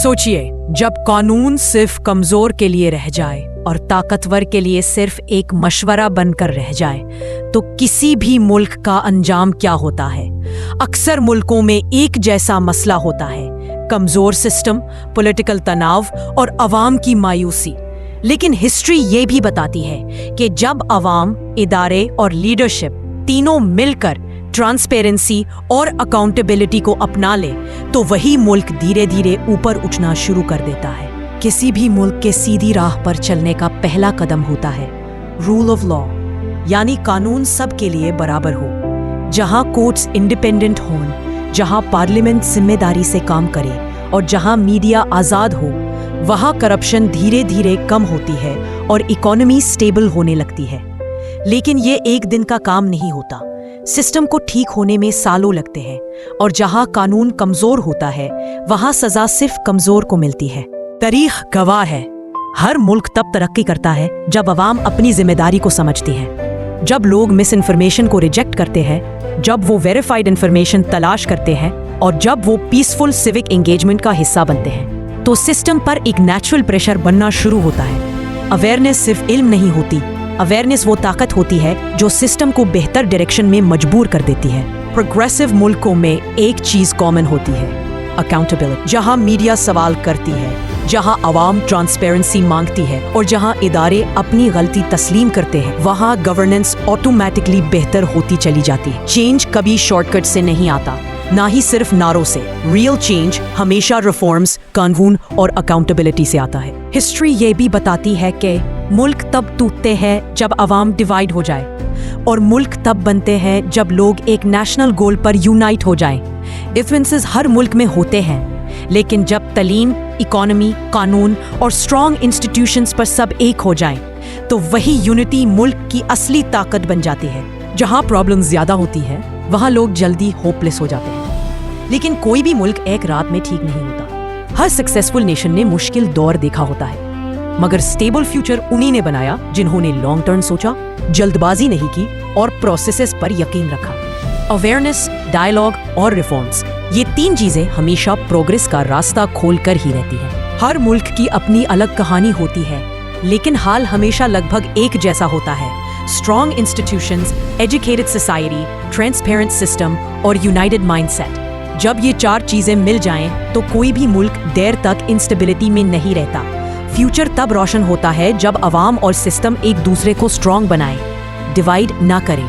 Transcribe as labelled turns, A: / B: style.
A: सोचिए, जब कानून सिर्फ कमजोर के लिए रह जाए और ताकतवर के लिए सिर्फ एक मशवरा बनकर रह जाए, तो किसी भी मुल्क का अंजाम क्या होता है? अक्सर मुल्कों में एक जैसा मसला होता है, कमजोर सिस्टम, पॉलिटिकल तनाव और अवाम की मायूसी। लेकिन हिस्ट्री ये भी बताती है कि जब अवाम, इदारे और लीडरशिप तीनों मिलकर ट्रांसपेरेंसी और अकाउंटेबिलिटी को अपना ले, तो वही मुल्क धीरे धीरे ऊपर उठना शुरू कर देता है। किसी भी मुल्क के सीधी राह पर चलने का पहला कदम होता है रूल ऑफ लॉ, यानी कानून सबके लिए बराबर हो, जहां कोर्ट्स इंडिपेंडेंट हों, जहां पार्लियामेंट जिम्मेदारी से काम करे और जहां मीडिया आज़ाद हो। वहां करप्शन धीरे धीरे कम होती है और इकोनॉमी स्टेबल होने लगती है। लेकिन ये एक दिन का काम नहीं होता। सिस्टम को ठीक होने में सालों लगते हैं, और जहां कानून कमजोर होता है वहां सजा सिर्फ कमजोर को मिलती है। तारीख गवाह है, हर मुल्क तब तरक्की करता है जब अवाम अपनी जिम्मेदारी को समझती है, जब लोग मिस इन्फॉर्मेशन को रिजेक्ट करते हैं, जब वो वेरीफाइड इन्फॉर्मेशन तलाश करते हैं और जब वो पीसफुल सिविक एंगेजमेंट का हिस्सा बनते हैं। तो सिस्टम पर एक नेचुरल प्रेशर बनना शुरू होता है। अवेयरनेस सिर्फ इल्म नहीं होती, अवेयरनेस वो ताकत होती है जो सिस्टम को बेहतर डायरेक्शन में मजबूर कर देती है। प्रोग्रेसिव मुल्कों में एक चीज कॉमन होती है, अकाउंटेबिलिटी। जहां मीडिया सवाल करती है, जहां अवाम ट्रांसपेरेंसी मांगती है और जहां इदारे अपनी गलती तस्लीम करते हैं, वहां गवर्नेंस ऑटोमेटिकली बेहतर होती चली जाती है। चेंज कभी शॉर्टकट से नहीं आता, ना ही सिर्फ नारों से। रियल चेंज हमेशा रिफॉर्म्स, कानून और अकाउंटेबिलिटी से आता है। हिस्ट्री ये भी बताती है कि मुल्क तब टूटते हैं जब अवाम डिवाइड हो जाए, और मुल्क तब बनते हैं जब लोग एक नेशनल गोल पर यूनाइट हो जाएं। डिफरेंसेस हर मुल्क में होते हैं, लेकिन जब तलीम, इकोनॉमी, कानून और स्ट्रॉन्ग इंस्टीट्यूशंस पर सब एक हो जाएं, तो वही यूनिटी मुल्क की असली ताकत बन जाती है। जहां प्रॉब्लम्स ज्यादा होती है वहां लोग जल्दी होपलेस हो जाते हैं। लेकिन कोई भी मुल्क एक रात में ठीक नहीं होता। हर सक्सेसफुल नेशन ने मुश्किल दौर देखा होता है, मगर स्टेबल फ्यूचर उन्हीं ने बनाया जिन्होंने लॉन्ग टर्म सोचा, जल्दबाजी नहीं की और प्रोसेसेस पर यकीन रखा। अवेयरनेस, डायलॉग और रिफॉर्म्स, ये तीन चीजें हमेशा प्रोग्रेस का रास्ता खोल कर ही रहती है। हर मुल्क की अपनी अलग कहानी होती है, लेकिन हाल हमेशा लगभग एक जैसा होता है। Strong institutions, educated society, transparent system और यूनाइटेड माइंडसेट। जब ये चार चीजें मिल जाएं, तो कोई भी मुल्क देर तक इंस्टेबिलिटी में नहीं रहता। फ्यूचर तब रोशन होता है जब अवाम और सिस्टम एक दूसरे को स्ट्रॉन्ग बनाए, डिवाइड ना करें।